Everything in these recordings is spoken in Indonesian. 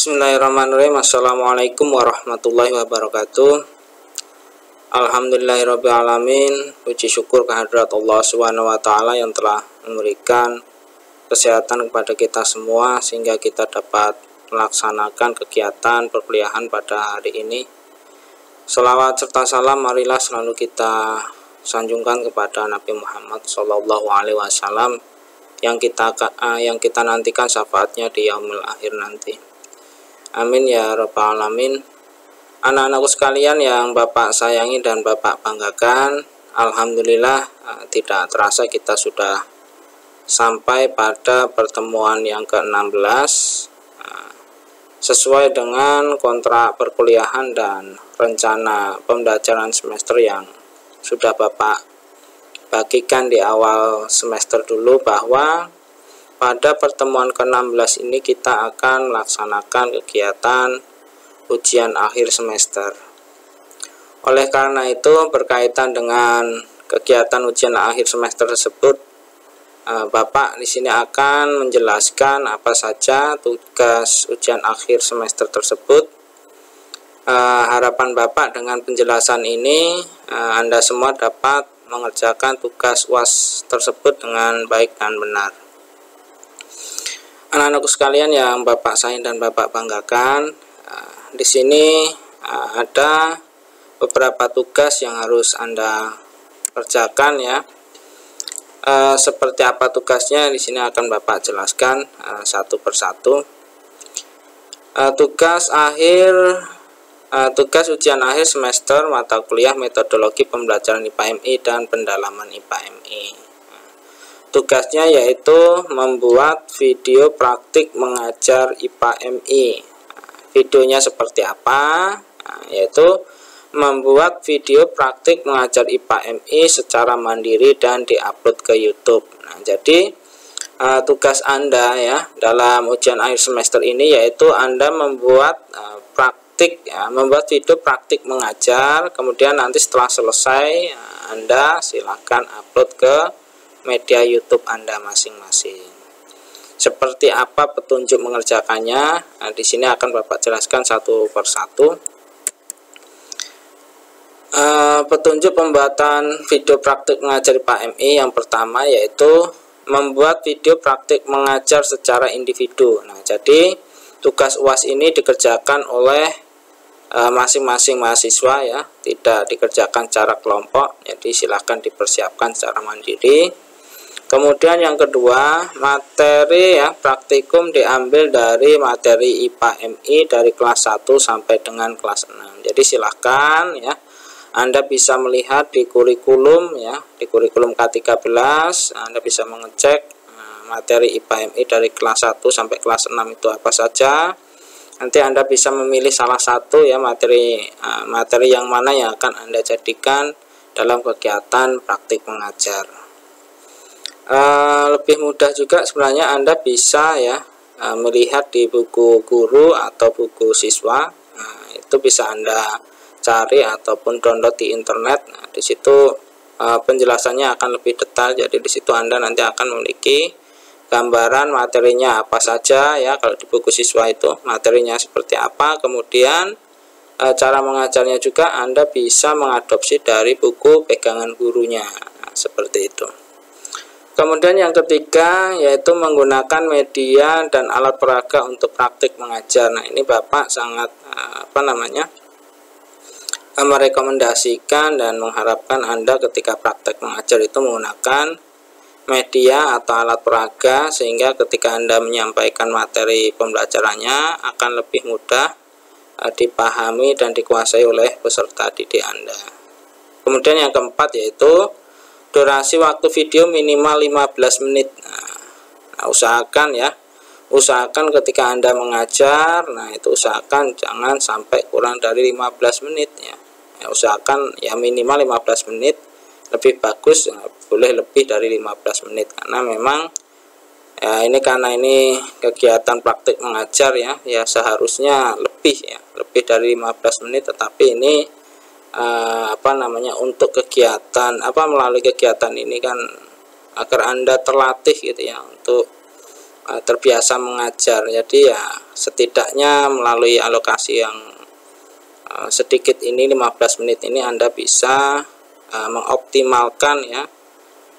Bismillahirrahmanirrahim. Assalamualaikum warahmatullahi wabarakatuh. Alhamdulillahirrabbilalamin. Puji syukur kehadirat Allah Subhanahu wa ta'ala yang telah memberikan kesehatan kepada kita semua sehingga kita dapat melaksanakan kegiatan perkuliahan pada hari ini. Selawat serta salam marilah selalu kita sanjungkan kepada Nabi Muhammad SAW yang kita nantikan syafaatnya di yaumil akhir nanti. Amin ya rabbal alamin. Anak-anakku sekalian yang Bapak sayangi dan Bapak banggakan, alhamdulillah tidak terasa kita sudah sampai pada pertemuan yang ke-16 sesuai dengan kontrak perkuliahan dan rencana pembelajaran semester yang sudah Bapak bagikan di awal semester dulu, bahwa pada pertemuan ke-16 ini kita akan melaksanakan kegiatan ujian akhir semester. Oleh karena itu, berkaitan dengan kegiatan ujian akhir semester tersebut, Bapak di sini akan menjelaskan apa saja tugas ujian akhir semester tersebut. Harapan Bapak dengan penjelasan ini, Anda semua dapat mengerjakan tugas UAS tersebut dengan baik dan benar. Anak-anakku sekalian yang Bapak sayang dan Bapak banggakan, di sini ada beberapa tugas yang harus Anda kerjakan ya. Seperti apa tugasnya di sini akan Bapak jelaskan satu persatu. Tugas ujian akhir semester mata kuliah metodologi pembelajaran IPA MI dan pendalaman IPA MI. Tugasnya yaitu membuat video praktik mengajar IPA MI. Videonya seperti apa? Yaitu membuat video praktik mengajar IPA MI secara mandiri dan diupload ke YouTube. Jadi tugas Anda ya dalam ujian akhir semester ini yaitu Anda membuat membuat video praktik mengajar, kemudian nanti setelah selesai Anda silakan upload ke media YouTube Anda masing-masing. Seperti apa petunjuk mengerjakannya? Di sini akan Bapak jelaskan satu persatu. Petunjuk pembuatan video praktik mengajar IPA MI yang pertama yaitu membuat video praktik mengajar secara individu. Jadi tugas UAS ini dikerjakan oleh masing-masing mahasiswa ya, tidak dikerjakan secara kelompok. Jadi silahkan dipersiapkan secara mandiri. Kemudian yang kedua, materi ya praktikum diambil dari materi IPA MI dari kelas 1 sampai dengan kelas 6. Jadi silahkan ya Anda bisa melihat di kurikulum ya, di kurikulum K13 Anda bisa mengecek materi IPA MI dari kelas 1 sampai kelas 6 itu apa saja. Nanti Anda bisa memilih salah satu ya materi yang mana yang akan Anda jadikan dalam kegiatan praktik mengajar. Lebih mudah juga sebenarnya Anda bisa ya melihat di buku guru atau buku siswa. Itu bisa Anda cari ataupun download di internet. Di situ penjelasannya akan lebih detail. Jadi di situ Anda nanti akan memiliki gambaran materinya apa saja ya. Kalau di buku siswa itu materinya seperti apa, kemudian cara mengajarnya juga Anda bisa mengadopsi dari buku pegangan gurunya. Seperti itu. Kemudian yang ketiga yaitu menggunakan media dan alat peraga untuk praktik mengajar. Nah, ini Bapak sangat merekomendasikan dan mengharapkan Anda ketika praktek mengajar itu menggunakan media atau alat peraga, sehingga ketika Anda menyampaikan materi pembelajarannya akan lebih mudah dipahami dan dikuasai oleh peserta didik Anda. Kemudian yang keempat yaitu durasi waktu video minimal 15 menit. Nah, usahakan ketika Anda mengajar, itu usahakan jangan sampai kurang dari 15 menit ya. Usahakan ya minimal 15 menit, lebih bagus boleh lebih dari 15 menit karena memang ya karena ini kegiatan praktik mengajar ya seharusnya lebih dari 15 menit, tetapi ini untuk kegiatan melalui kegiatan ini kan agar Anda terlatih gitu ya untuk terbiasa mengajar. Jadi ya setidaknya melalui alokasi yang sedikit ini, 15 menit ini, Anda bisa mengoptimalkan ya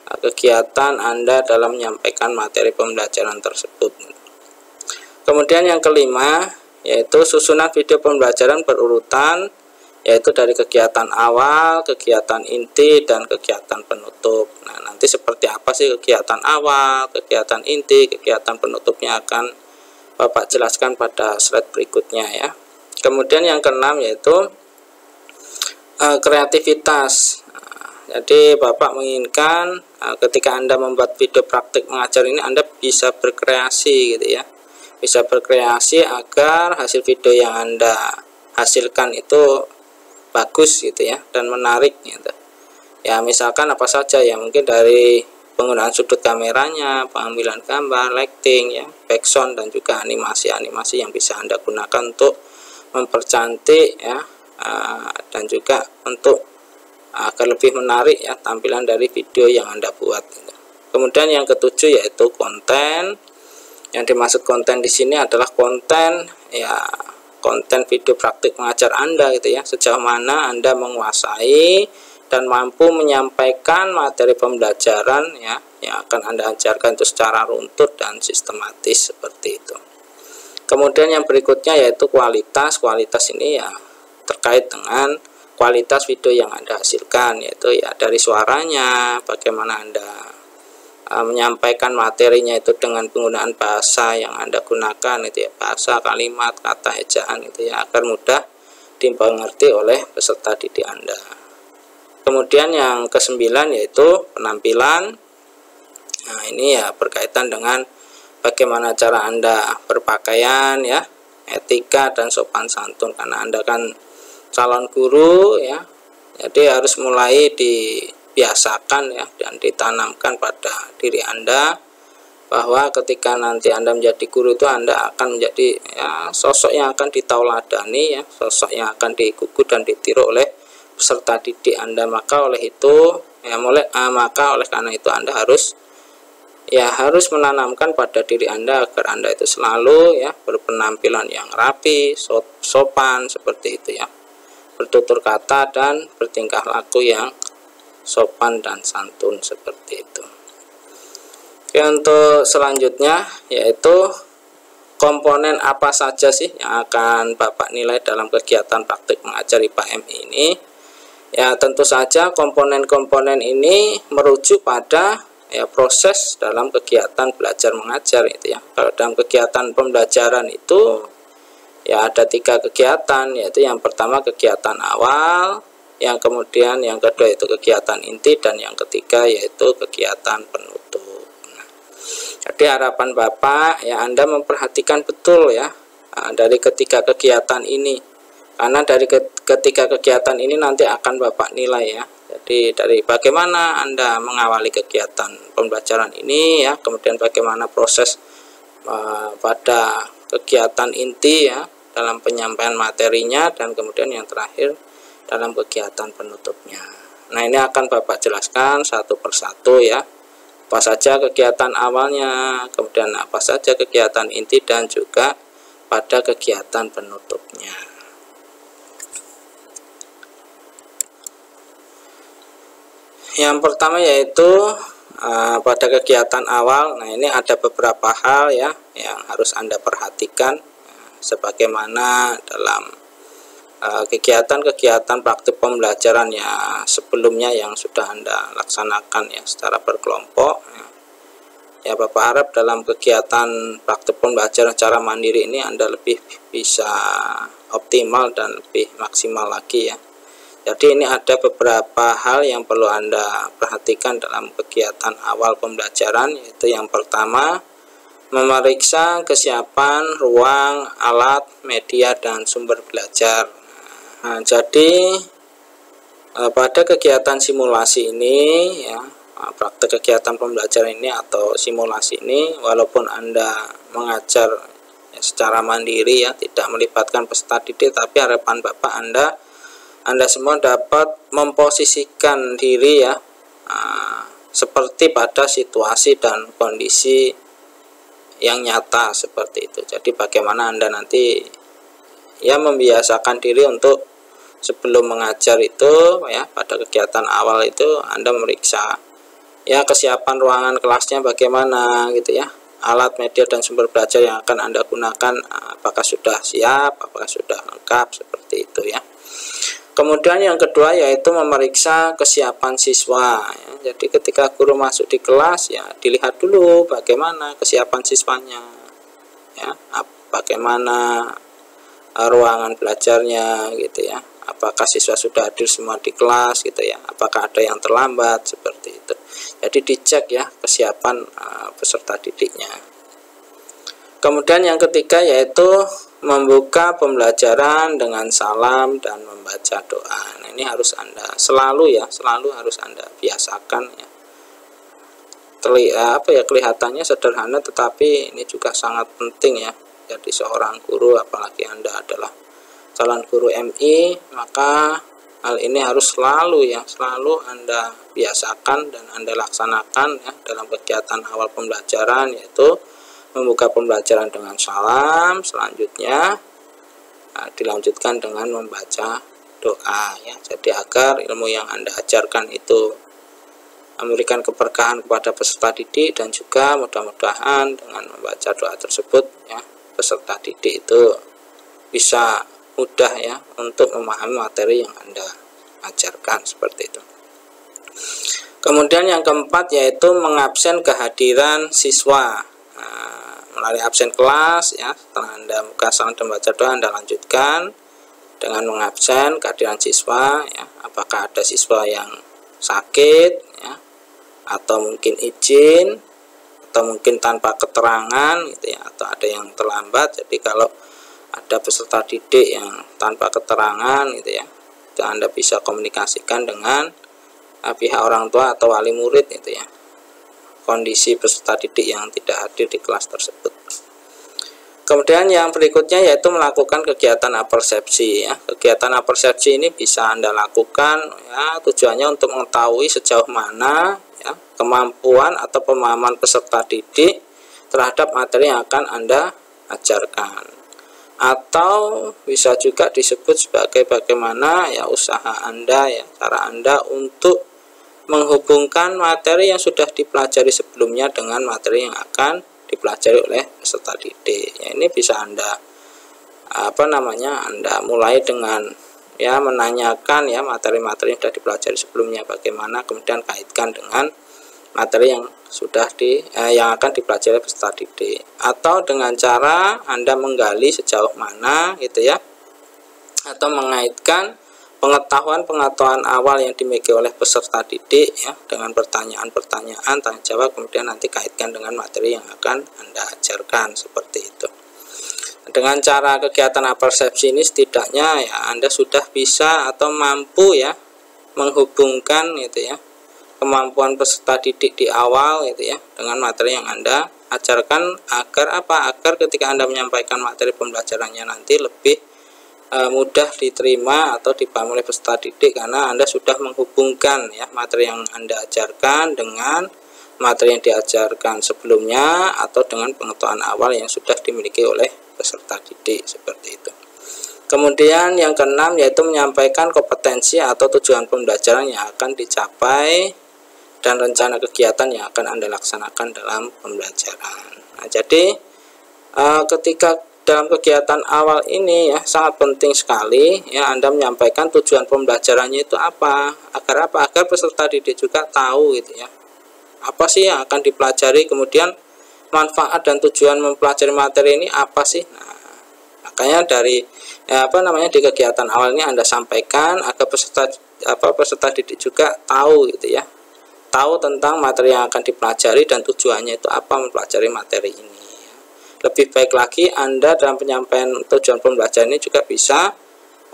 kegiatan Anda dalam menyampaikan materi pembelajaran tersebut. Kemudian yang kelima yaitu susunan video pembelajaran berurutan, yaitu dari kegiatan awal, kegiatan inti, dan kegiatan penutup. Nah, nanti seperti apa sih kegiatan awal, kegiatan inti, kegiatan penutupnya akan Bapak jelaskan pada slide berikutnya ya. Kemudian yang keenam yaitu kreativitas. Jadi Bapak menginginkan ketika Anda membuat video praktik mengajar ini, Anda bisa berkreasi gitu ya. Bisa berkreasi agar hasil video yang Anda hasilkan itu bagus gitu ya, dan menarik gitu. Ya misalkan apa saja ya, mungkin dari penggunaan sudut kameranya, pengambilan gambar, lighting ya, background, dan juga animasi-animasi yang bisa Anda gunakan untuk mempercantik ya, dan juga untuk agar lebih menarik ya tampilan dari video yang Anda buat gitu. Kemudian yang ketujuh yaitu konten. Yang dimaksud konten di sini adalah konten ya, konten video praktik mengajar Anda gitu ya. Sejauh mana Anda menguasai dan mampu menyampaikan materi pembelajaran ya yang akan Anda ajarkan itu secara runtut dan sistematis seperti itu. Kemudian yang berikutnya yaitu kualitas. Kualitas ini ya terkait dengan kualitas video yang Anda hasilkan, yaitu ya dari suaranya, bagaimana Anda menyampaikan materinya itu dengan penggunaan bahasa yang Anda gunakan itu ya, bahasa, kalimat, kata, ejaan itu ya, agar mudah dimengerti oleh peserta didik Anda. Kemudian yang kesembilan yaitu penampilan. Nah, ini ya berkaitan dengan bagaimana cara Anda berpakaian ya, etika dan sopan santun, karena Anda kan calon guru ya. Jadi harus mulai dibiasakan ya dan ditanamkan pada diri Anda bahwa ketika nanti Anda menjadi guru itu Anda akan menjadi ya sosok yang akan ditauladani ya, sosok yang akan diikuti dan ditiru oleh peserta didik Anda. Maka oleh karena itu Anda harus menanamkan pada diri Anda agar Anda itu selalu ya berpenampilan yang rapi, sopan seperti itu ya, bertutur kata dan bertingkah laku yang sopan dan santun seperti itu. Oke, untuk selanjutnya yaitu komponen apa saja sih yang akan Bapak nilai dalam kegiatan praktik mengajar IPA MI ini. Ya tentu saja komponen-komponen ini merujuk pada ya proses dalam kegiatan belajar mengajar itu ya. Kalau dalam kegiatan pembelajaran itu ya ada 3 kegiatan, yaitu yang pertama kegiatan awal, yang kemudian yang kedua itu kegiatan inti, dan yang ketiga yaitu kegiatan penutup. Nah, jadi harapan Bapak ya Anda memperhatikan betul ya dari ketiga kegiatan ini, karena dari ketiga kegiatan ini nanti akan Bapak nilai ya. Jadi dari bagaimana Anda mengawali kegiatan pembelajaran ini ya, kemudian bagaimana proses pada kegiatan inti ya dalam penyampaian materinya, dan kemudian yang terakhir dalam kegiatan penutupnya. Nah, ini akan Bapak jelaskan satu persatu ya, apa saja kegiatan awalnya, kemudian apa saja kegiatan inti, dan juga pada kegiatan penutupnya. Yang pertama yaitu pada kegiatan awal. Nah, ini ada beberapa hal ya yang harus Anda perhatikan sebagaimana dalam kegiatan-kegiatan praktik pembelajaran ya sebelumnya yang sudah Anda laksanakan ya secara berkelompok ya. Bapak harap dalam kegiatan praktik pembelajaran secara mandiri ini Anda lebih bisa optimal dan lebih maksimal lagi ya. Jadi ini ada beberapa hal yang perlu Anda perhatikan dalam kegiatan awal pembelajaran, yaitu yang pertama memeriksa kesiapan ruang, alat, media, dan sumber belajar. Nah, jadi pada kegiatan simulasi ini ya, praktek kegiatan pembelajaran ini atau simulasi ini, walaupun Anda mengajar ya, secara mandiri ya, tidak melibatkan peserta didik, tapi harapan Bapak Anda semua dapat memposisikan diri ya seperti pada situasi dan kondisi yang nyata seperti itu. Jadi bagaimana Anda nanti ya membiasakan diri untuk sebelum mengajar itu ya, pada kegiatan awal itu Anda memeriksa ya kesiapan ruangan kelasnya bagaimana gitu ya, alat, media, dan sumber belajar yang akan Anda gunakan apakah sudah siap, apakah sudah lengkap, seperti itu ya. Kemudian yang kedua yaitu memeriksa kesiapan siswa ya. Jadi ketika guru masuk di kelas ya dilihat dulu bagaimana kesiapan siswanya ya, bagaimana ruangan belajarnya gitu ya, apakah siswa sudah hadir semua di kelas gitu ya, apakah ada yang terlambat, seperti itu. Jadi dicek ya kesiapan peserta didiknya. Kemudian yang ketiga yaitu membuka pembelajaran dengan salam dan membaca doa. Nah, ini harus Anda selalu harus Anda biasakan ya. Kelihatannya sederhana tetapi ini juga sangat penting ya. Jadi seorang guru, apalagi Anda adalah calon guru MI, maka hal ini harus selalu Anda biasakan dan Anda laksanakan ya dalam kegiatan awal pembelajaran, yaitu membuka pembelajaran dengan salam, selanjutnya dilanjutkan dengan membaca doa ya. Jadi agar ilmu yang Anda ajarkan itu memberikan keberkahan kepada peserta didik, dan juga mudah-mudahan dengan membaca doa tersebut ya peserta didik itu bisa mudah ya untuk memahami materi yang Anda ajarkan, seperti itu. Kemudian yang keempat yaitu mengabsen kehadiran siswa. Melalui absen kelas ya, setelah Anda buka salam dan baca doa, Anda lanjutkan dengan mengabsen kehadiran siswa ya. Apakah ada siswa yang sakit ya, atau mungkin izin, atau mungkin tanpa keterangan gitu ya, atau ada yang terlambat. Jadi kalau ada peserta didik yang tanpa keterangan gitu ya, itu Anda bisa komunikasikan dengan pihak orang tua atau wali murid gitu ya, kondisi peserta didik yang tidak hadir di kelas tersebut. Kemudian yang berikutnya yaitu melakukan kegiatan apersepsi ya. Kegiatan apersepsi ini bisa Anda lakukan ya, tujuannya untuk mengetahui sejauh mana ya kemampuan atau pemahaman peserta didik terhadap materi yang akan Anda ajarkan. Atau bisa juga disebut sebagai bagaimana ya usaha Anda ya, cara Anda untuk menghubungkan materi yang sudah dipelajari sebelumnya dengan materi yang akan dipelajari oleh peserta didik. Ya, ini bisa Anda Anda mulai dengan ya menanyakan ya materi-materi yang sudah dipelajari sebelumnya bagaimana, kemudian kaitkan dengan materi yang sudah yang akan dipelajari peserta didik, atau dengan cara Anda menggali sejauh mana gitu ya, atau mengaitkan pengetahuan awal yang dimiliki oleh peserta didik ya dengan pertanyaan-pertanyaan tanya jawab, kemudian nanti kaitkan dengan materi yang akan Anda ajarkan, seperti itu. Dengan cara kegiatan apersepsi ini setidaknya ya Anda sudah bisa atau mampu ya menghubungkan gitu ya kemampuan peserta didik di awal gitu ya dengan materi yang Anda ajarkan, agar ketika Anda menyampaikan materi pembelajarannya nanti lebih mudah diterima atau dipahami oleh peserta didik, karena Anda sudah menghubungkan ya materi yang Anda ajarkan dengan materi yang diajarkan sebelumnya atau dengan pengetahuan awal yang sudah dimiliki oleh peserta didik, seperti itu. Kemudian yang keenam yaitu menyampaikan kompetensi atau tujuan pembelajaran yang akan dicapai dan rencana kegiatan yang akan Anda laksanakan dalam pembelajaran. Nah, jadi ketika dalam kegiatan awal ini ya sangat penting sekali ya Anda menyampaikan tujuan pembelajarannya itu apa, agar peserta didik juga tahu gitu ya apa sih yang akan dipelajari, kemudian manfaat dan tujuan mempelajari materi ini apa sih. Nah, makanya dari di kegiatan awal ini Anda sampaikan agar peserta didik juga tahu gitu ya, tahu tentang materi yang akan dipelajari dan tujuannya itu apa mempelajari materi ini. Lebih baik lagi Anda dalam penyampaian tujuan pembelajaran ini juga bisa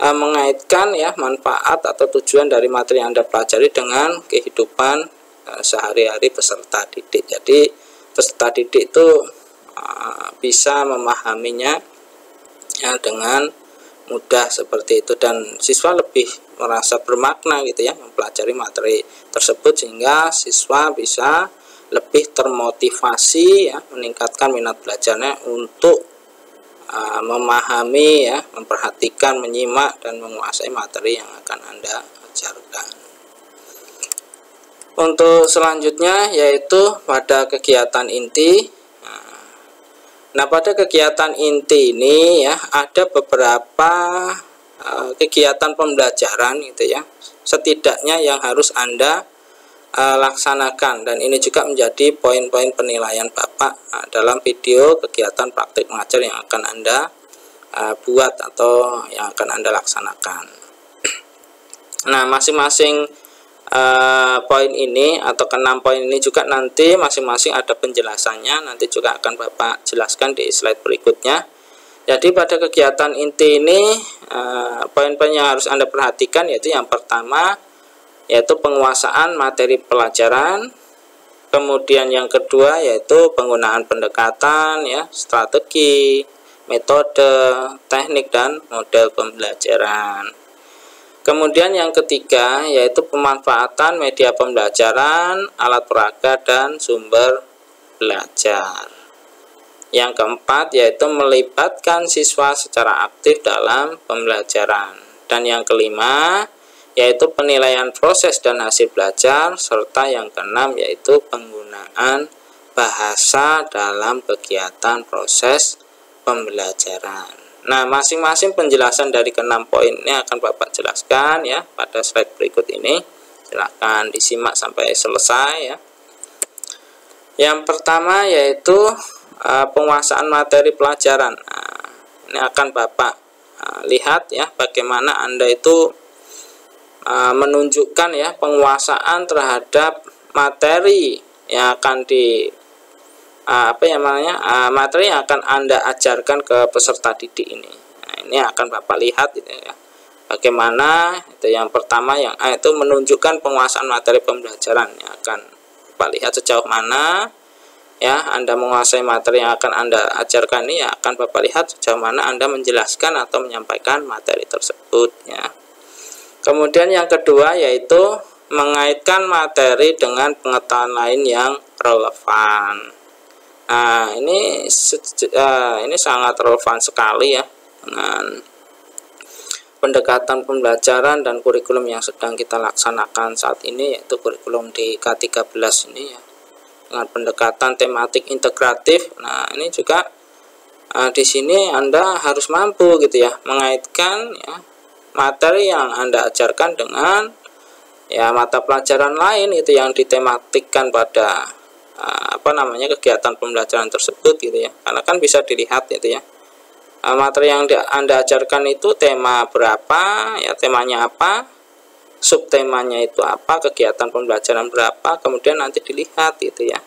mengaitkan ya manfaat atau tujuan dari materi yang Anda pelajari dengan kehidupan sehari-hari peserta didik. Jadi peserta didik itu bisa memahaminya ya dengan mudah, seperti itu, dan siswa lebih merasa bermakna gitu ya mempelajari materi tersebut, sehingga siswa bisa lebih termotivasi ya, meningkatkan minat belajarnya untuk memahami ya, memperhatikan, menyimak dan menguasai materi yang akan Anda ajarkan. Untuk selanjutnya yaitu pada kegiatan inti. Nah, pada kegiatan inti ini ya ada beberapa kegiatan pembelajaran gitu ya, setidaknya yang harus Anda laksanakan, dan ini juga menjadi poin-poin penilaian Bapak dalam video kegiatan praktik mengajar yang akan Anda buat atau yang akan Anda laksanakan. Nah, masing-masing poin ini atau ke-6 poin ini juga nanti masing-masing ada penjelasannya, nanti juga akan Bapak jelaskan di slide berikutnya. Jadi pada kegiatan inti ini poin-poin yang harus Anda perhatikan yaitu yang pertama yaitu penguasaan materi pelajaran, kemudian yang kedua yaitu penggunaan pendekatan ya, strategi, metode, teknik dan model pembelajaran. Kemudian yang ketiga yaitu pemanfaatan media pembelajaran, alat peraga dan sumber belajar. Yang keempat yaitu melibatkan siswa secara aktif dalam pembelajaran. Dan yang kelima yaitu penilaian proses dan hasil belajar, serta yang keenam yaitu penggunaan bahasa dalam kegiatan proses pembelajaran. Nah, masing-masing penjelasan dari ke-6 poin ini akan Bapak jelaskan ya pada slide berikut ini. Silahkan disimak sampai selesai ya. Yang pertama yaitu penguasaan materi pelajaran. Nah, ini akan Bapak lihat ya bagaimana Anda itu menunjukkan ya penguasaan terhadap materi yang akan materi yang akan Anda ajarkan ke peserta didik ini. Nah, ini akan Bapak lihat gitu ya. Bagaimana itu yang pertama yang A itu menunjukkan penguasaan materi pembelajaran, yang akan Bapak lihat sejauh mana ya Anda menguasai materi yang akan Anda ajarkan ini, ya akan Bapak lihat sejauh mana Anda menjelaskan atau menyampaikan materi tersebut ya. Kemudian yang kedua yaitu mengaitkan materi dengan pengetahuan lain yang relevan. Nah, ini sangat relevan sekali ya dengan pendekatan pembelajaran dan kurikulum yang sedang kita laksanakan saat ini, yaitu kurikulum di K13 ini ya, dengan pendekatan tematik integratif. Nah, ini juga di sini Anda harus mampu gitu ya mengaitkan ya materi yang Anda ajarkan dengan ya mata pelajaran lain itu yang ditematikkan pada kegiatan pembelajaran tersebut gitu ya. Karena kan bisa dilihat gitu ya, materi yang Anda ajarkan itu tema berapa ya, temanya apa, subtemanya itu apa, kegiatan pembelajaran berapa, kemudian nanti dilihat gitu ya.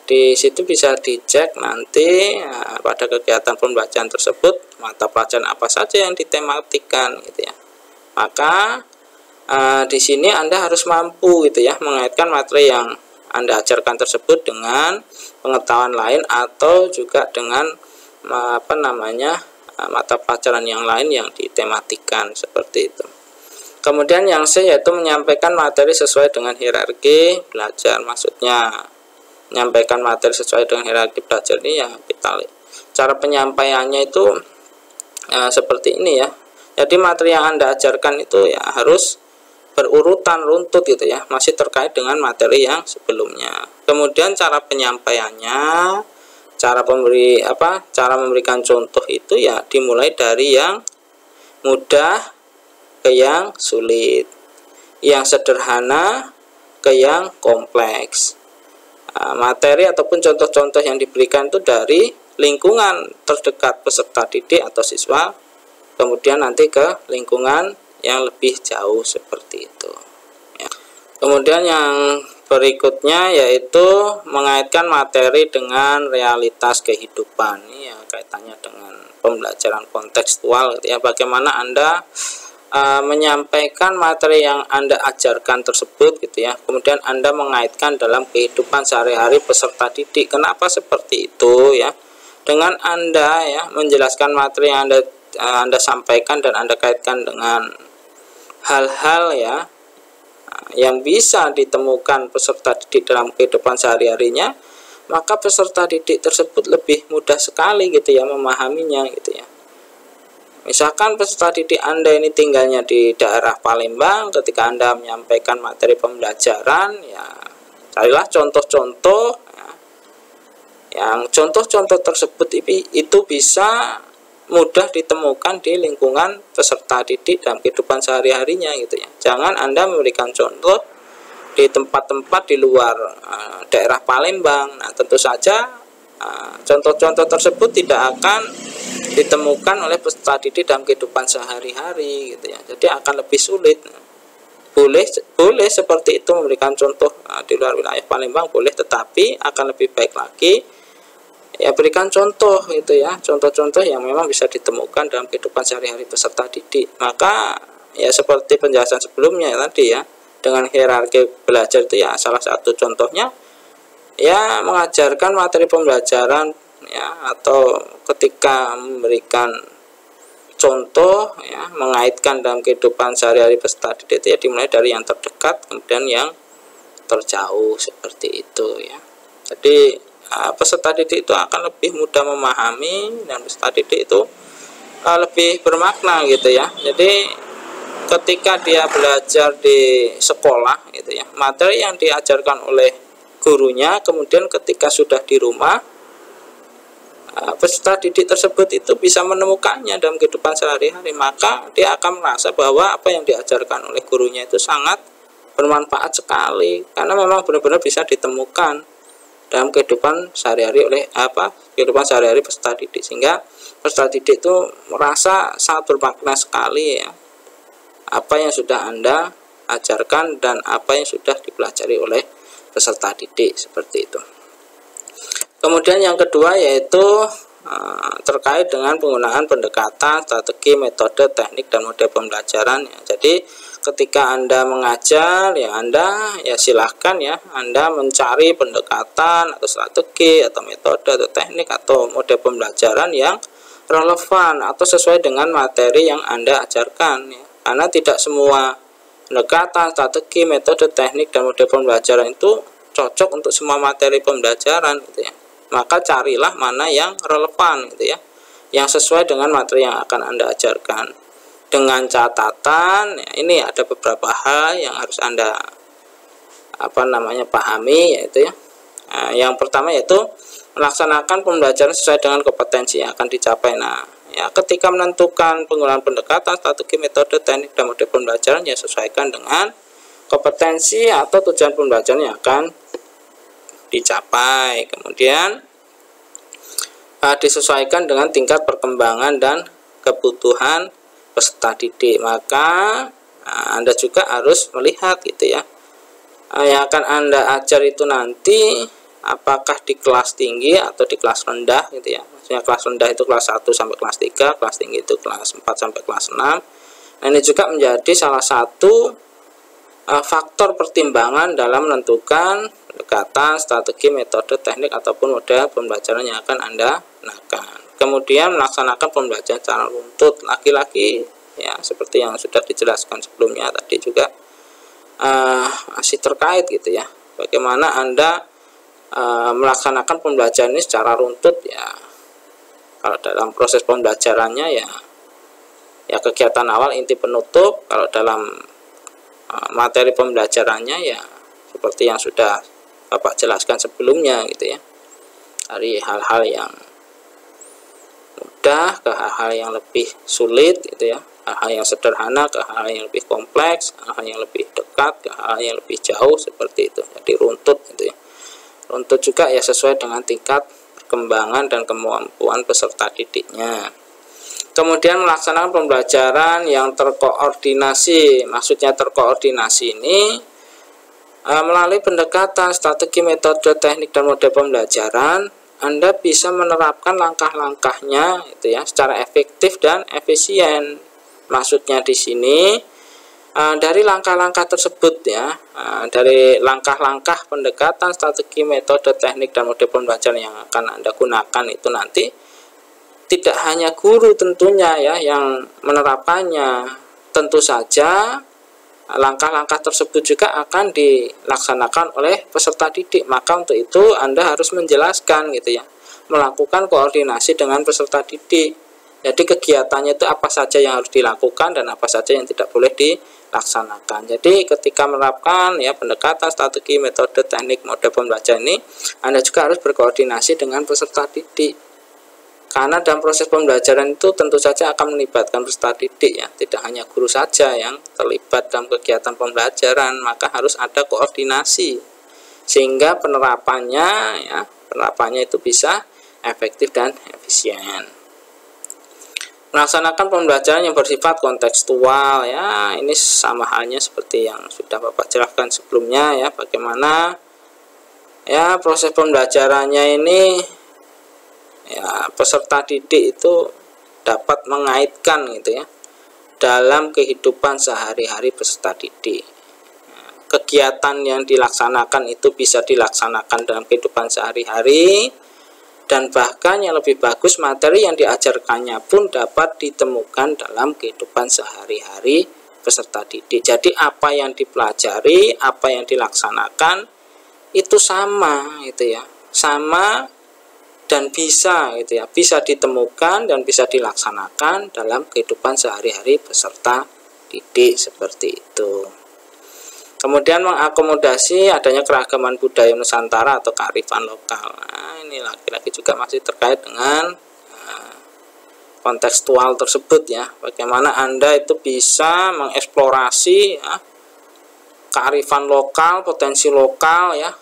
Di situ bisa dicek nanti pada kegiatan pembelajaran tersebut mata pelajaran apa saja yang ditematikan gitu ya. Maka di sini Anda harus mampu gitu ya mengaitkan materi yang Anda ajarkan tersebut dengan pengetahuan lain atau juga dengan mata pelajaran yang lain yang ditematikan seperti itu. Kemudian yang C yaitu menyampaikan materi sesuai dengan hierarki belajar. Maksudnya menyampaikan materi sesuai dengan hierarki belajar ini ya kita lihat cara penyampaiannya itu seperti ini ya. Jadi materi yang Anda ajarkan itu ya harus berurutan runtut gitu ya, masih terkait dengan materi yang sebelumnya. Kemudian cara penyampaiannya, cara memberikan contoh itu ya dimulai dari yang mudah ke yang sulit, yang sederhana ke yang kompleks. Materi ataupun contoh-contoh yang diberikan itu dari lingkungan terdekat peserta didik atau siswa, kemudian nanti ke lingkungan yang lebih jauh seperti itu ya. Kemudian yang berikutnya yaitu mengaitkan materi dengan realitas kehidupan. Ini ya kaitannya dengan pembelajaran kontekstual gitu ya. Bagaimana Anda menyampaikan materi yang Anda ajarkan tersebut gitu ya, kemudian Anda mengaitkan dalam kehidupan sehari-hari peserta didik. Kenapa seperti itu ya? Dengan Anda ya menjelaskan materi yang Anda sampaikan dan Anda kaitkan dengan hal-hal ya yang bisa ditemukan peserta didik dalam kehidupan sehari-harinya, maka peserta didik tersebut lebih mudah sekali gitu ya memahaminya gitu ya. Misalkan peserta didik Anda ini tinggalnya di daerah Palembang, ketika Anda menyampaikan materi pembelajaran, ya carilah contoh-contoh ya, yang contoh-contoh tersebut itu bisa mudah ditemukan di lingkungan peserta didik dalam kehidupan sehari-harinya gitu ya. Jangan Anda memberikan contoh di tempat-tempat di luar daerah Palembang. Nah, tentu saja contoh-contoh tersebut tidak akan ditemukan oleh peserta didik dalam kehidupan sehari-hari gitu ya. Jadi akan lebih sulit. Boleh seperti itu memberikan contoh di luar wilayah Palembang boleh, tetapi akan lebih baik lagi ya berikan contoh itu ya, contoh-contoh yang memang bisa ditemukan dalam kehidupan sehari-hari peserta didik. Maka ya seperti penjelasan sebelumnya tadi ya, dengan hierarki belajar itu ya salah satu contohnya ya mengajarkan materi pembelajaran ya, atau ketika memberikan contoh ya mengaitkan dalam kehidupan sehari-hari peserta didik itu ya dimulai dari yang terdekat kemudian yang terjauh seperti itu ya. Jadi peserta didik itu akan lebih mudah memahami dan peserta didik itu lebih bermakna gitu ya. Jadi ketika dia belajar di sekolah gitu ya, materi yang diajarkan oleh gurunya, kemudian ketika sudah di rumah peserta didik tersebut itu bisa menemukannya dalam kehidupan sehari-hari, maka dia akan merasa bahwa apa yang diajarkan oleh gurunya itu sangat bermanfaat sekali, karena memang benar-benar bisa ditemukan dalam kehidupan sehari-hari oleh kehidupan sehari-hari peserta didik, sehingga peserta didik itu merasa sangat bermakna sekali ya apa yang sudah Anda ajarkan dan apa yang sudah dipelajari oleh peserta didik seperti itu. Kemudian yang kedua yaitu terkait dengan penggunaan pendekatan, strategi, metode, teknik, dan model pembelajaran ya. Jadi ketika Anda mengajar ya Anda ya silahkan ya Anda mencari pendekatan atau strategi atau metode atau teknik atau model pembelajaran yang relevan atau sesuai dengan materi yang Anda ajarkan ya. Karena tidak semua pendekatan, strategi, metode, teknik, dan model pembelajaran itu cocok untuk semua materi pembelajaran gitu ya. Maka carilah mana yang relevan gitu ya, yang sesuai dengan materi yang akan Anda ajarkan. Dengan catatan ya, ini ada beberapa hal yang harus Anda pahami yaitu ya. Nah, yang pertama yaitu melaksanakan pembelajaran sesuai dengan kompetensi yang akan dicapai. Nah, ya ketika menentukan penggunaan pendekatan, strategi, metode, teknik, dan model pembelajaran ya sesuaikan dengan kompetensi atau tujuan pembelajaran yang akan dicapai. Kemudian disesuaikan dengan tingkat perkembangan dan kebutuhan peserta didik. Maka Anda juga harus melihat gitu ya, yang akan Anda ajar itu nanti apakah di kelas tinggi atau di kelas rendah gitu ya. Maksudnya kelas rendah itu kelas 1 sampai kelas 3, kelas tinggi itu kelas 4 sampai kelas 6. Nah, ini juga menjadi salah satu faktor pertimbangan dalam menentukan pendekatan, strategi, metode, teknik, ataupun model pembelajaran yang akan Anda gunakan. Kemudian melaksanakan pembelajaran secara runtut, lagi-lagi ya seperti yang sudah dijelaskan sebelumnya tadi juga masih terkait gitu ya. Bagaimana Anda melaksanakan pembelajaran ini secara runtut ya. Kalau dalam proses pembelajarannya ya kegiatan awal, inti, penutup. Kalau dalam materi pembelajarannya ya seperti yang sudah Bapak jelaskan sebelumnya gitu ya, dari hal-hal yang mudah ke hal-hal yang lebih sulit gitu ya, hal-hal yang sederhana ke hal-hal yang lebih kompleks, hal-hal yang lebih dekat ke hal-hal yang lebih jauh seperti itu. Jadi runtut gitu ya. Runtut juga ya sesuai dengan tingkat perkembangan dan kemampuan peserta didiknya. Kemudian melaksanakan pembelajaran yang terkoordinasi. Maksudnya terkoordinasi ini melalui pendekatan, strategi, metode, teknik, dan model pembelajaran, Anda bisa menerapkan langkah-langkahnya itu ya secara efektif dan efisien. Maksudnya di sini dari langkah-langkah tersebut ya, dari langkah-langkah pendekatan, strategi, metode, teknik, dan model pembelajaran yang akan Anda gunakan itu nanti tidak hanya guru tentunya ya yang menerapkannya. Tentu saja langkah-langkah tersebut juga akan dilaksanakan oleh peserta didik. Maka untuk itu Anda harus menjelaskan gitu ya, melakukan koordinasi dengan peserta didik. Jadi kegiatannya itu apa saja yang harus dilakukan dan apa saja yang tidak boleh dilaksanakan. Jadi ketika menerapkan ya pendekatan, strategi, metode, teknik, mode pembelajaran ini, Anda juga harus berkoordinasi dengan peserta didik. Karena dalam proses pembelajaran itu tentu saja akan melibatkan peserta didik ya, tidak hanya guru saja yang terlibat dalam kegiatan pembelajaran, maka harus ada koordinasi sehingga penerapannya itu bisa efektif dan efisien. Melaksanakan pembelajaran yang bersifat kontekstual ya, ini sama halnya seperti yang sudah Bapak jelaskan sebelumnya ya, bagaimana ya proses pembelajarannya ini ya, peserta didik itu dapat mengaitkan gitu ya dalam kehidupan sehari-hari peserta didik. Kegiatan yang dilaksanakan itu bisa dilaksanakan dalam kehidupan sehari-hari, dan bahkan yang lebih bagus materi yang diajarkannya pun dapat ditemukan dalam kehidupan sehari-hari peserta didik. Jadi apa yang dipelajari, apa yang dilaksanakan itu sama gitu ya, sama dan bisa gitu ya, bisa ditemukan dan bisa dilaksanakan dalam kehidupan sehari-hari peserta didik seperti itu. Kemudian mengakomodasi adanya keragaman budaya Nusantara atau kearifan lokal. Nah, ini lagi-lagi juga masih terkait dengan kontekstual tersebut ya. Bagaimana Anda itu bisa mengeksplorasi ya, kearifan lokal, potensi lokal ya,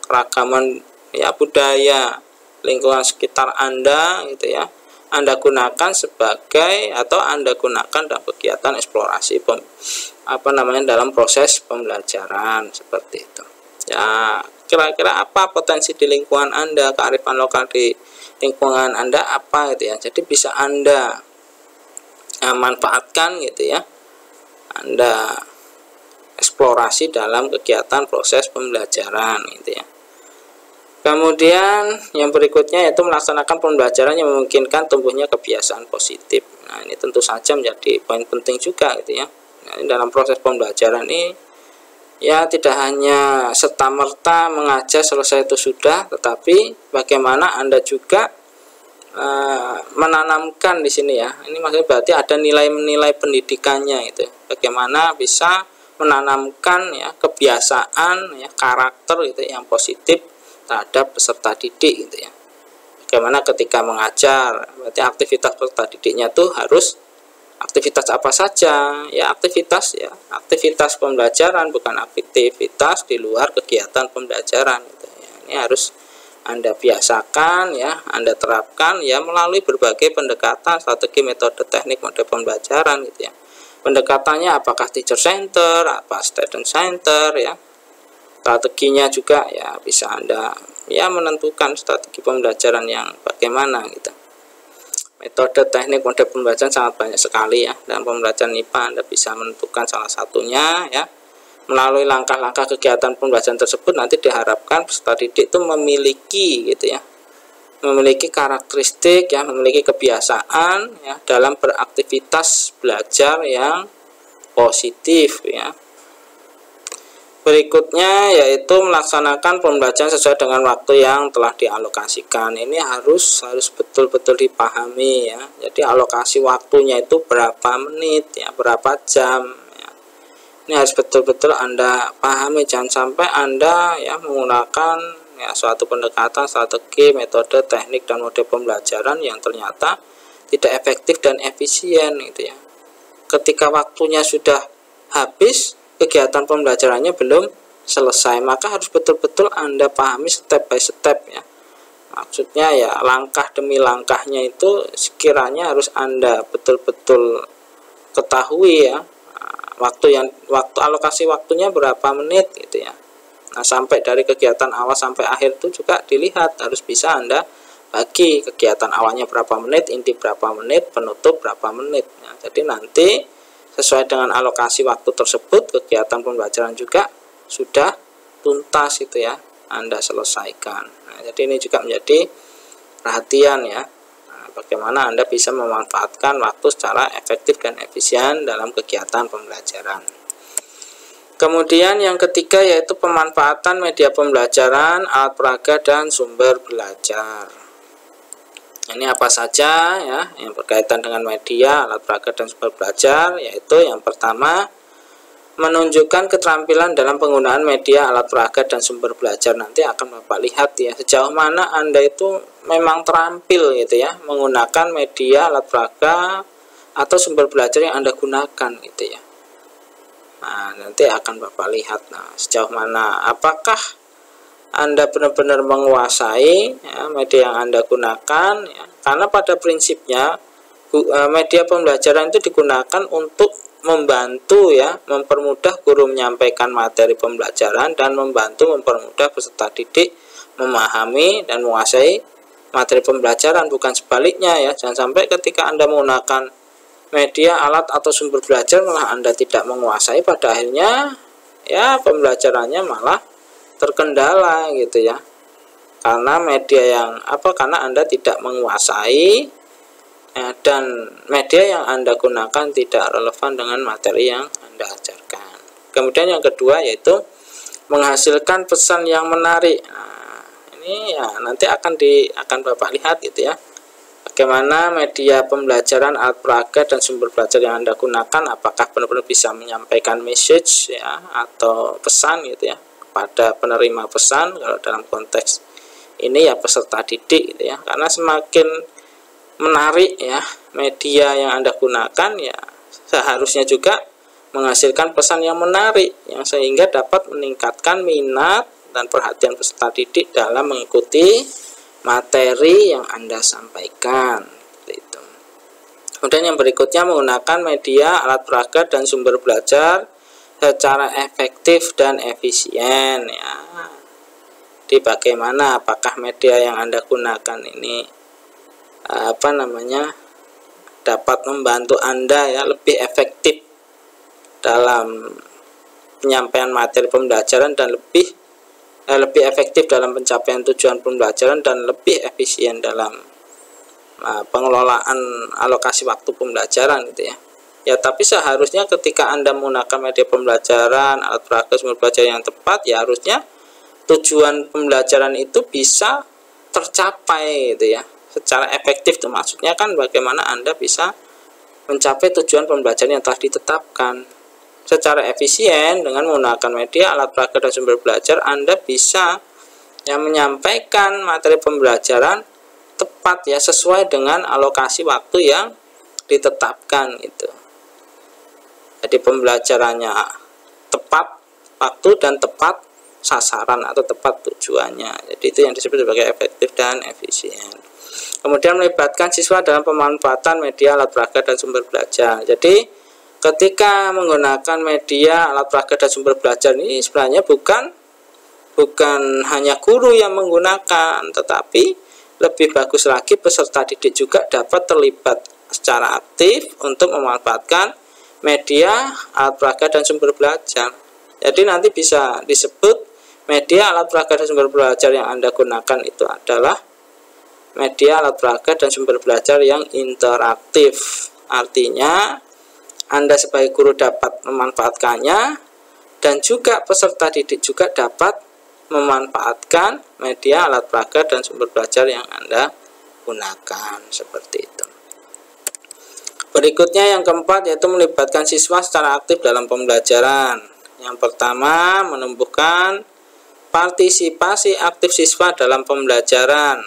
keragaman ya budaya lingkungan sekitar Anda gitu ya, Anda gunakan sebagai atau Anda gunakan dalam kegiatan eksplorasi dalam proses pembelajaran seperti itu ya. Kira-kira apa potensi di lingkungan Anda, kearifan lokal di lingkungan Anda apa gitu ya, jadi bisa Anda manfaatkan gitu ya, Anda eksplorasi dalam kegiatan proses pembelajaran gitu ya. Kemudian yang berikutnya yaitu melaksanakan pembelajaran yang memungkinkan tumbuhnya kebiasaan positif. Nah, ini tentu saja menjadi poin penting juga gitu ya. Nah, dalam proses pembelajaran ini ya tidak hanya serta-merta mengajar selesai itu sudah, tetapi bagaimana Anda juga menanamkan di sini ya. Ini maksudnya berarti ada nilai-nilai pendidikannya itu. Bagaimana bisa menanamkan ya kebiasaan ya, karakter gitu yang positif terhadap peserta didik gitu ya. Bagaimana ketika mengajar, berarti aktivitas peserta didiknya tuh harus aktivitas apa saja ya, aktivitas pembelajaran, bukan aktivitas di luar kegiatan pembelajaran gitu ya. Ini harus Anda biasakan ya, Anda terapkan ya melalui berbagai pendekatan, strategi, metode, teknik, mode pembelajaran gitu ya. Pendekatannya apakah teacher center, apa student center ya. Strateginya juga ya bisa Anda ya menentukan strategi pembelajaran yang bagaimana gitu. Metode, teknik, mode pembelajaran sangat banyak sekali ya. Dalam pembelajaran IPA Anda bisa menentukan salah satunya ya. Melalui langkah-langkah kegiatan pembelajaran tersebut nanti diharapkan peserta didik itu memiliki gitu ya, memiliki karakteristik ya, memiliki kebiasaan ya dalam beraktivitas belajar yang positif ya. Berikutnya yaitu melaksanakan pembelajaran sesuai dengan waktu yang telah dialokasikan. Ini harus betul-betul dipahami ya. Jadi alokasi waktunya itu berapa menit ya, berapa jam ya. Ini harus betul-betul Anda pahami, jangan sampai Anda ya menggunakan ya suatu pendekatan, strategi, metode, teknik dan mode pembelajaran yang ternyata tidak efektif dan efisien gitu ya. Ketika waktunya sudah habis, kegiatan pembelajarannya belum selesai, maka harus betul-betul Anda pahami step by step ya. Maksudnya ya langkah demi langkahnya itu sekiranya harus Anda betul-betul ketahui ya. Waktu alokasi waktunya berapa menit gitu ya. Nah, sampai dari kegiatan awal sampai akhir itu juga dilihat, harus bisa Anda bagi kegiatan awalnya berapa menit, inti berapa menit, penutup berapa menit. Nah, jadi nanti sesuai dengan alokasi waktu tersebut, kegiatan pembelajaran juga sudah tuntas itu ya, Anda selesaikan. Nah, jadi ini juga menjadi perhatian ya. Nah, bagaimana Anda bisa memanfaatkan waktu secara efektif dan efisien dalam kegiatan pembelajaran. Kemudian yang ketiga yaitu pemanfaatan media pembelajaran, alat peraga, dan sumber belajar. Ini apa saja ya yang berkaitan dengan media, alat peraga, dan sumber belajar, yaitu yang pertama menunjukkan keterampilan dalam penggunaan media, alat peraga, dan sumber belajar. Nanti akan Bapak lihat ya sejauh mana Anda itu memang terampil gitu ya menggunakan media, alat peraga, atau sumber belajar yang Anda gunakan gitu ya. Nah, nanti akan Bapak lihat sejauh mana apakah Anda benar-benar menguasai ya, media yang Anda gunakan ya. Karena pada prinsipnya media pembelajaran itu digunakan untuk membantu ya, mempermudah guru menyampaikan materi pembelajaran dan mempermudah peserta didik memahami dan menguasai materi pembelajaran, bukan sebaliknya ya. Jangan sampai ketika Anda menggunakan media, alat, atau sumber belajar malah Anda tidak menguasai, pada akhirnya ya pembelajarannya malah terkendala gitu ya. Karena media karena Anda tidak menguasai ya, dan media yang Anda gunakan tidak relevan dengan materi yang Anda ajarkan. Kemudian yang kedua yaitu menghasilkan pesan yang menarik. Nah, ini ya nanti akan Bapak lihat gitu ya. Bagaimana media pembelajaran, alat peraga, dan sumber belajar yang Anda gunakan apakah benar-benar bisa menyampaikan message ya atau pesan gitu ya kepada penerima pesan, kalau dalam konteks ini ya peserta didik gitu ya. Karena semakin menarik ya media yang Anda gunakan ya seharusnya juga menghasilkan pesan yang menarik yang sehingga dapat meningkatkan minat dan perhatian peserta didik dalam mengikuti materi yang Anda sampaikan gitu. Kemudian yang berikutnya menggunakan media, alat peraga, dan sumber belajar secara efektif dan efisien ya. Di bagaimana apakah media yang Anda gunakan ini dapat membantu Anda ya lebih efektif dalam penyampaian materi pembelajaran dan lebih efektif dalam pencapaian tujuan pembelajaran dan lebih efisien dalam pengelolaan alokasi waktu pembelajaran gitu ya. Ya, tapi seharusnya ketika Anda menggunakan media pembelajaran, alat peraga, sumber belajar yang tepat, ya harusnya tujuan pembelajaran itu bisa tercapai gitu ya. Secara efektif itu maksudnya kan bagaimana Anda bisa mencapai tujuan pembelajaran yang telah ditetapkan. Secara efisien dengan menggunakan media, alat peraga, dan sumber belajar Anda bisa menyampaikan materi pembelajaran tepat ya sesuai dengan alokasi waktu yang ditetapkan gitu. Jadi pembelajarannya tepat waktu dan tepat sasaran atau tepat tujuannya. Jadi itu yang disebut sebagai efektif dan efisien. Kemudian melibatkan siswa dalam pemanfaatan media, alat peraga, dan sumber belajar. Jadi ketika menggunakan media, alat peraga, dan sumber belajar ini sebenarnya bukan hanya guru yang menggunakan, tetapi lebih bagus lagi peserta didik juga dapat terlibat secara aktif untuk memanfaatkan media, alat peraga, dan sumber belajar. Jadi nanti bisa disebut media, alat peraga, dan sumber belajar yang Anda gunakan itu adalah media, alat peraga, dan sumber belajar yang interaktif. Artinya Anda sebagai guru dapat memanfaatkannya dan juga peserta didik juga dapat memanfaatkan media, alat peraga, dan sumber belajar yang Anda gunakan seperti itu. Berikutnya yang keempat yaitu melibatkan siswa secara aktif dalam pembelajaran. Yang pertama menumbuhkan partisipasi aktif siswa dalam pembelajaran.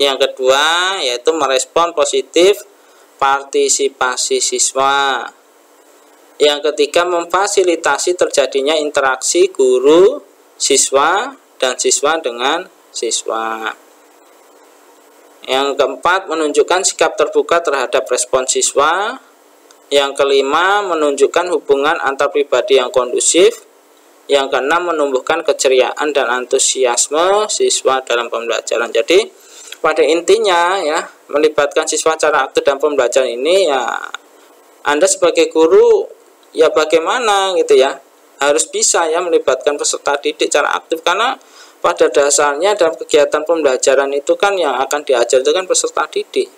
Yang kedua yaitu merespon positif partisipasi siswa. Yang ketiga memfasilitasi terjadinya interaksi guru, siswa, dan siswa dengan siswa. Yang keempat menunjukkan sikap terbuka terhadap respon siswa. Yang kelima menunjukkan hubungan antar pribadi yang kondusif. Yang keenam menumbuhkan keceriaan dan antusiasme siswa dalam pembelajaran. Jadi pada intinya ya melibatkan siswa secara aktif dalam pembelajaran ini ya Anda sebagai guru ya bagaimana gitu ya harus bisa ya melibatkan peserta didik secara aktif, karena pada dasarnya dalam kegiatan pembelajaran itu kan yang akan diajar itu kan peserta didik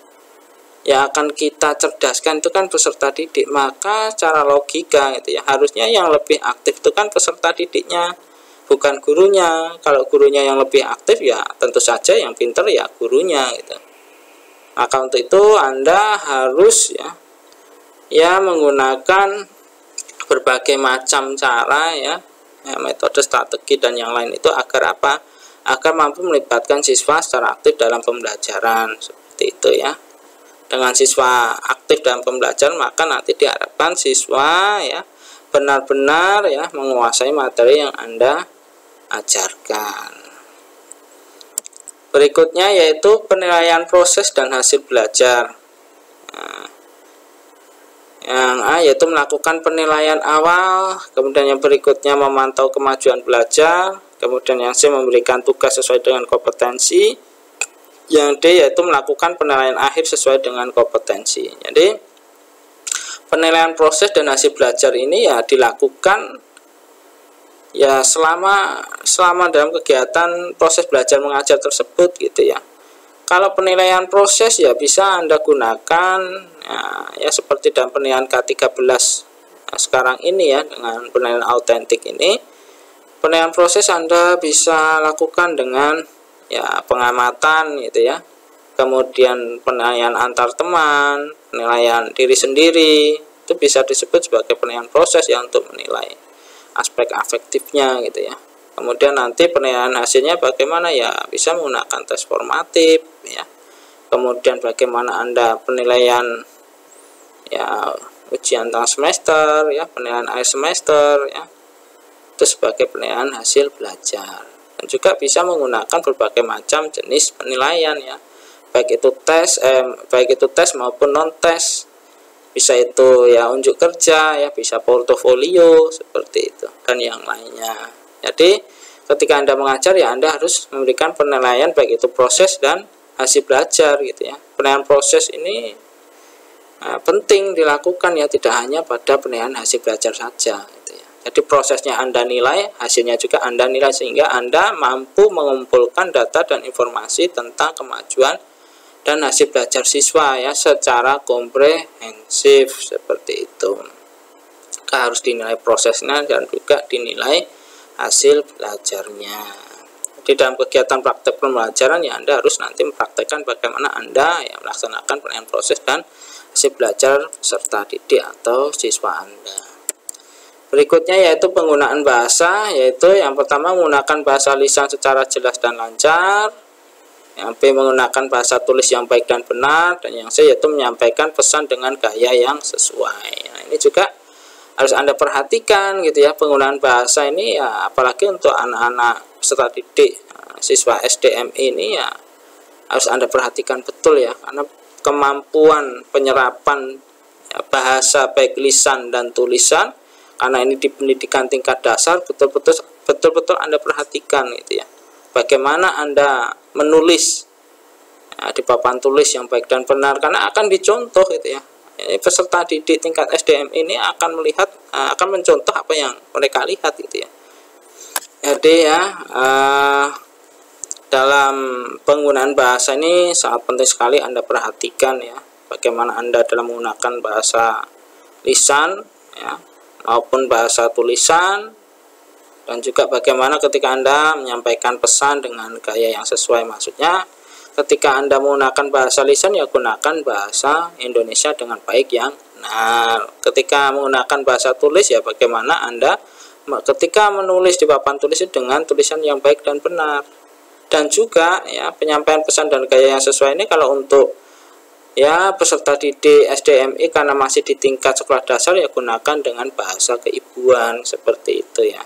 yang akan kita cerdaskan itu kan peserta didik, maka secara logika gitu ya, harusnya yang lebih aktif itu kan peserta didiknya, bukan gurunya. Kalau gurunya yang lebih aktif ya tentu saja yang pinter ya gurunya gitu. Maka untuk itu Anda harus ya menggunakan berbagai macam cara ya, metode, strategi dan yang lain itu agar apa? Agar mampu melibatkan siswa secara aktif dalam pembelajaran, seperti itu ya. Dengan siswa aktif dalam pembelajaran, maka nanti diharapkan siswa ya benar-benar ya menguasai materi yang Anda ajarkan. Berikutnya yaitu penilaian proses dan hasil belajar. Yang A yaitu melakukan penilaian awal, kemudian yang berikutnya memantau kemajuan belajar, kemudian yang C memberikan tugas sesuai dengan kompetensi, yang D yaitu melakukan penilaian akhir sesuai dengan kompetensi. Jadi penilaian proses dan hasil belajar ini ya dilakukan ya selama dalam kegiatan proses belajar mengajar tersebut gitu ya. Kalau penilaian proses ya bisa Anda gunakan ya seperti dalam penilaian K13 sekarang ini ya, dengan penilaian autentik ini. Penilaian proses Anda bisa lakukan dengan ya pengamatan gitu ya, kemudian penilaian antar teman, penilaian diri sendiri, itu bisa disebut sebagai penilaian proses ya untuk menilai aspek afektifnya gitu ya. Kemudian nanti penilaian hasilnya bagaimana ya, bisa menggunakan tes formatif ya. Kemudian bagaimana Anda penilaian ya ujian tengah semester ya, penilaian akhir semester ya, itu sebagai penilaian hasil belajar. Dan juga bisa menggunakan berbagai macam jenis penilaian ya, baik itu tes maupun non tes. Bisa itu ya unjuk kerja ya, bisa portofolio seperti itu dan yang lainnya. Jadi ketika Anda mengajar ya Anda harus memberikan penilaian baik itu proses dan hasil belajar gitu ya. Penilaian proses ini penting dilakukan ya, tidak hanya pada penilaian hasil belajar saja gitu ya. Jadi prosesnya Anda nilai, hasilnya juga Anda nilai, sehingga Anda mampu mengumpulkan data dan informasi tentang kemajuan dan hasil belajar siswa ya secara komprehensif seperti itu. Maka harus dinilai prosesnya dan juga dinilai hasil belajarnya. Jadi dalam kegiatan praktek pembelajaran ya Anda harus nanti mempraktekkan bagaimana Anda ya melaksanakan penilaian proses dan hasil belajar peserta didik atau siswa Anda. Berikutnya yaitu penggunaan bahasa, yaitu yang pertama menggunakan bahasa lisan secara jelas dan lancar, yang B menggunakan bahasa tulis yang baik dan benar, dan yang C yaitu menyampaikan pesan dengan gaya yang sesuai. Nah, ini juga harus Anda perhatikan gitu ya, penggunaan bahasa ini ya, apalagi untuk anak-anak peserta didik siswa SDM ini ya harus Anda perhatikan betul ya, karena kemampuan penyerapan ya, bahasa baik lisan dan tulisan, karena ini di pendidikan tingkat dasar, betul-betul Anda perhatikan gitu ya, bagaimana Anda menulis ya, di papan tulis yang baik dan benar, karena akan dicontoh gitu ya. Peserta didik tingkat SDM ini akan melihat, akan mencontoh apa yang mereka lihat gitu ya. Jadi ya dalam penggunaan bahasa ini sangat penting sekali Anda perhatikan ya, bagaimana Anda dalam menggunakan bahasa lisan ya maupun bahasa tulisan, dan juga bagaimana ketika Anda menyampaikan pesan dengan gaya yang sesuai. Maksudnya ketika Anda menggunakan bahasa lisan ya gunakan bahasa Indonesia dengan baik yang benar. Ketika menggunakan bahasa tulis ya bagaimana Anda ketika menulis di papan tulis dengan tulisan yang baik dan benar. Dan juga ya penyampaian pesan dan gaya yang sesuai ini kalau untuk ya peserta didik SDMI karena masih di tingkat sekolah dasar ya gunakan dengan bahasa keibuan seperti itu ya.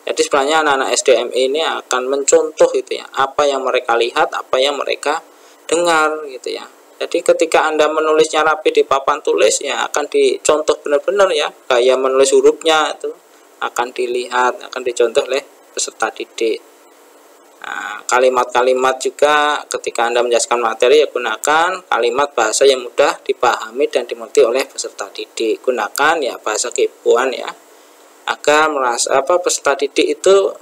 Jadi sebenarnya anak-anak SDMI ini akan mencontoh gitu ya, apa yang mereka lihat, apa yang mereka dengar gitu ya. Jadi ketika Anda menulisnya rapi di papan tulis ya akan dicontoh benar-benar ya, gaya menulis hurufnya itu akan dilihat, akan dicontoh oleh peserta didik. Nah, kalimat-kalimat juga ketika Anda menjelaskan materi ya gunakan kalimat bahasa yang mudah dipahami dan dimengerti oleh peserta didik. Gunakan ya bahasa keibuan ya, agar peserta didik itu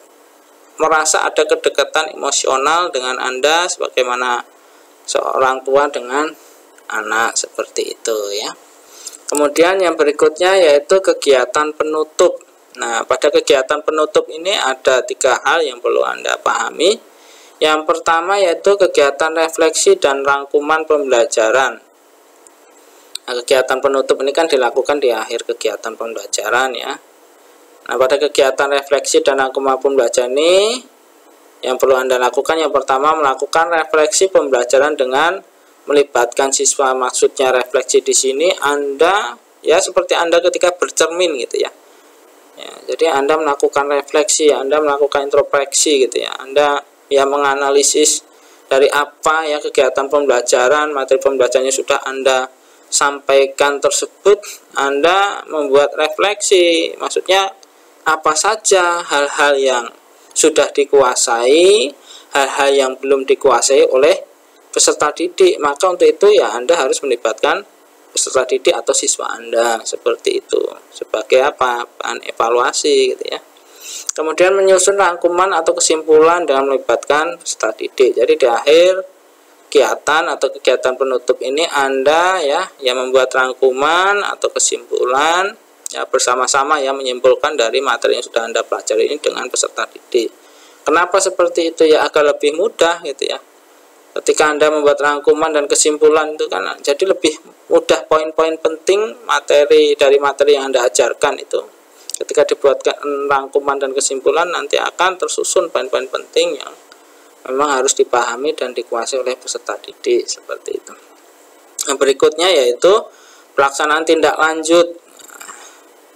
merasa ada kedekatan emosional dengan Anda sebagaimana seorang tua dengan anak, seperti itu ya. Kemudian yang berikutnya yaitu kegiatan penutup. Nah, pada kegiatan penutup ini ada 3 hal yang perlu Anda pahami. Yang pertama yaitu kegiatan refleksi dan rangkuman pembelajaran. Nah, kegiatan penutup ini kan dilakukan di akhir kegiatan pembelajaran ya. Nah, pada kegiatan refleksi dan rangkuman pembelajaran ini yang perlu Anda lakukan, yang pertama melakukan refleksi pembelajaran dengan melibatkan siswa. Maksudnya refleksi di sini Anda ya seperti Anda ketika bercermin gitu ya. Jadi Anda melakukan refleksi, Anda melakukan introspeksi gitu ya. Anda ya menganalisis dari apa ya kegiatan pembelajaran, materi pembelajarannya sudah Anda sampaikan tersebut, Anda membuat refleksi. Maksudnya apa saja hal-hal yang sudah dikuasai, hal-hal yang belum dikuasai oleh peserta didik. Maka untuk itu ya Anda harus melibatkan peserta didik atau siswa Anda, seperti itu. Sebagai apa? Bahan evaluasi gitu ya. Kemudian menyusun rangkuman atau kesimpulan dengan melibatkan peserta didik. Jadi di akhir kegiatan atau kegiatan penutup ini Anda ya yang membuat rangkuman atau kesimpulan ya bersama-sama ya, menyimpulkan dari materi yang sudah Anda pelajari ini dengan peserta didik. Kenapa seperti itu ya? Agar lebih mudah gitu ya. Ketika Anda membuat rangkuman dan kesimpulan itu kan jadi lebih mudah, poin-poin penting materi yang Anda ajarkan itu. Ketika dibuatkan rangkuman dan kesimpulan nanti akan tersusun poin-poin penting yang memang harus dipahami dan dikuasai oleh peserta didik, seperti itu. Yang berikutnya yaitu pelaksanaan tindak lanjut.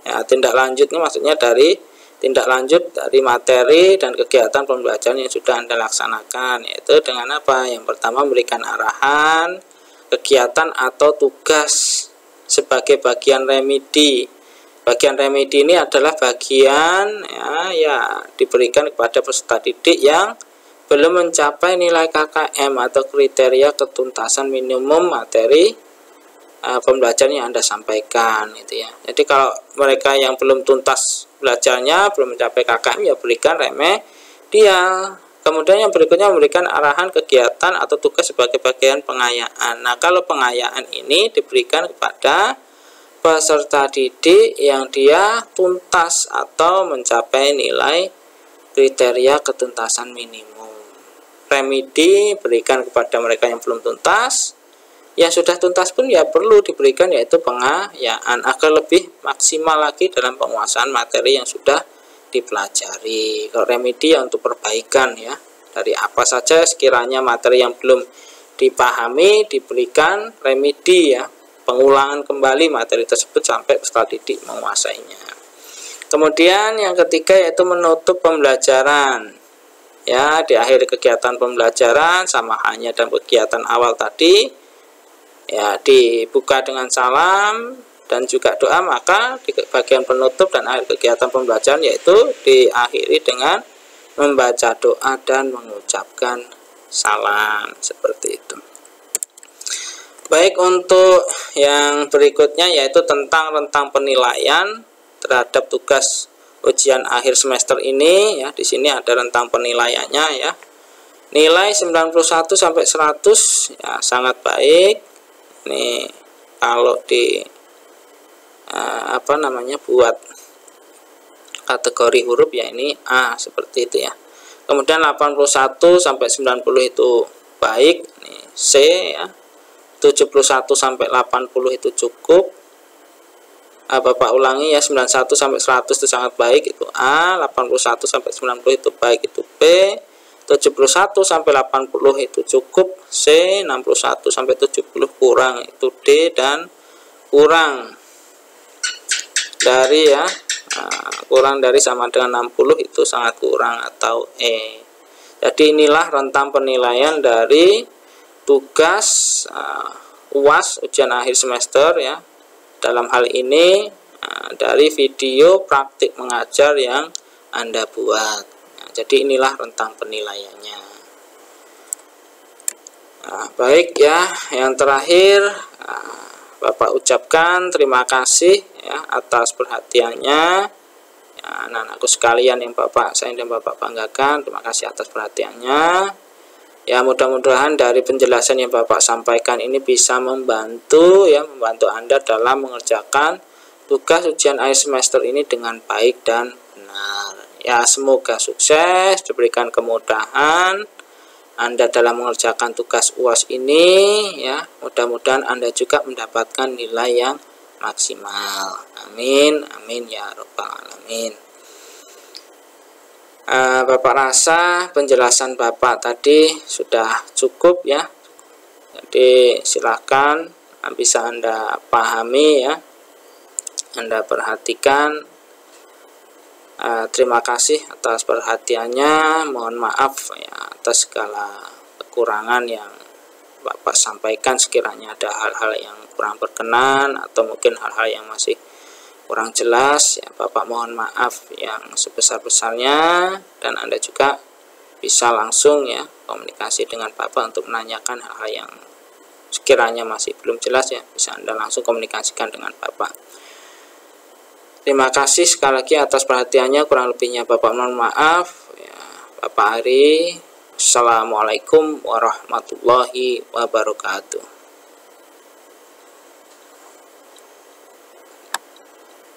Ya, tindak lanjut ini maksudnya dari tindak lanjut dari materi dan kegiatan pembelajaran yang sudah Anda laksanakan, yaitu dengan apa? Yang pertama memberikan arahan, kegiatan atau tugas sebagai bagian remedi. Bagian remedi ini adalah bagian ya diberikan kepada peserta didik yang belum mencapai nilai KKM atau kriteria ketuntasan minimum materi pembelajaran yang Anda sampaikan gitu ya. Jadi kalau mereka yang belum tuntas belajarnya, belum mencapai KKM, ya berikan remedial. Kemudian yang berikutnya memberikan arahan kegiatan atau tugas sebagai bagian pengayaan. Nah, kalau pengayaan ini diberikan kepada peserta didik yang dia tuntas atau mencapai nilai kriteria ketuntasan minimum. Remedi berikan kepada mereka yang belum tuntas. Yang sudah tuntas pun ya perlu diberikan yaitu pengayaan agar lebih maksimal lagi dalam penguasaan materi yang sudah dipelajari. Kalau remedi ya untuk perbaikan ya, dari apa saja sekiranya materi yang belum dipahami diberikan remedi ya, pengulangan kembali materi tersebut sampai peserta didik menguasainya. Kemudian yang ketiga yaitu menutup pembelajaran. Ya, di akhir kegiatan pembelajaran sama halnya dalam kegiatan awal tadi ya, dibuka dengan salam dan juga doa. Maka di bagian penutup dan akhir kegiatan pembelajaran yaitu diakhiri dengan membaca doa dan mengucapkan salam, seperti itu. Baik, untuk yang berikutnya yaitu tentang rentang penilaian terhadap tugas ujian akhir semester ini ya. Di sini ada rentang penilaiannya ya. Nilai 91 sampai 100 ya sangat baik. Ini kalau di buat kategori huruf ya ini A, seperti itu ya. Kemudian 81 sampai 90 itu baik, ini C ya. 71 sampai 80 itu cukup. Bapak ulangi ya, 91 sampai 100 itu sangat baik, itu A. 81 sampai 90 itu baik, itu B. 71 sampai 80 itu cukup, C. 61 sampai 70 kurang, itu D, dan kurang dari ya, kurang dari sama dengan 60 itu sangat kurang atau E. Jadi inilah rentang penilaian dari tugas UAS ujian akhir semester ya. Dalam hal ini dari video praktik mengajar yang Anda buat. Nah, jadi inilah rentang penilaiannya. Nah, baik ya, yang terakhir Bapak ucapkan terima kasih ya atas perhatiannya. Ya, anak-anakku sekalian yang Bapak sayang dan Bapak banggakan, terima kasih atas perhatiannya. Ya, mudah-mudahan dari penjelasan yang Bapak sampaikan ini bisa membantu Anda dalam mengerjakan tugas ujian akhir semester ini dengan baik dan benar. Ya, semoga sukses, diberikan kemudahan Anda dalam mengerjakan tugas UAS ini ya. Mudah-mudahan Anda juga mendapatkan nilai yang maksimal. Amin, amin ya rabbal alamin. Bapak rasa penjelasan Bapak tadi sudah cukup ya. Jadi silakan bisa Anda pahami ya. Anda perhatikan. Terima kasih atas perhatiannya. Mohon maaf ya atas segala kekurangan yang Bapak sampaikan. Sekiranya ada hal-hal yang kurang berkenan atau mungkin hal-hal yang masih kurang jelas ya, Bapak mohon maaf yang sebesar-besarnya, dan Anda juga bisa langsung ya komunikasi dengan Bapak untuk menanyakan hal-hal yang sekiranya masih belum jelas ya, bisa Anda langsung komunikasikan dengan Bapak. Terima kasih sekali lagi atas perhatiannya, kurang lebihnya Bapak mohon maaf ya. Bapak Ari, Assalamualaikum warahmatullahi wabarakatuh.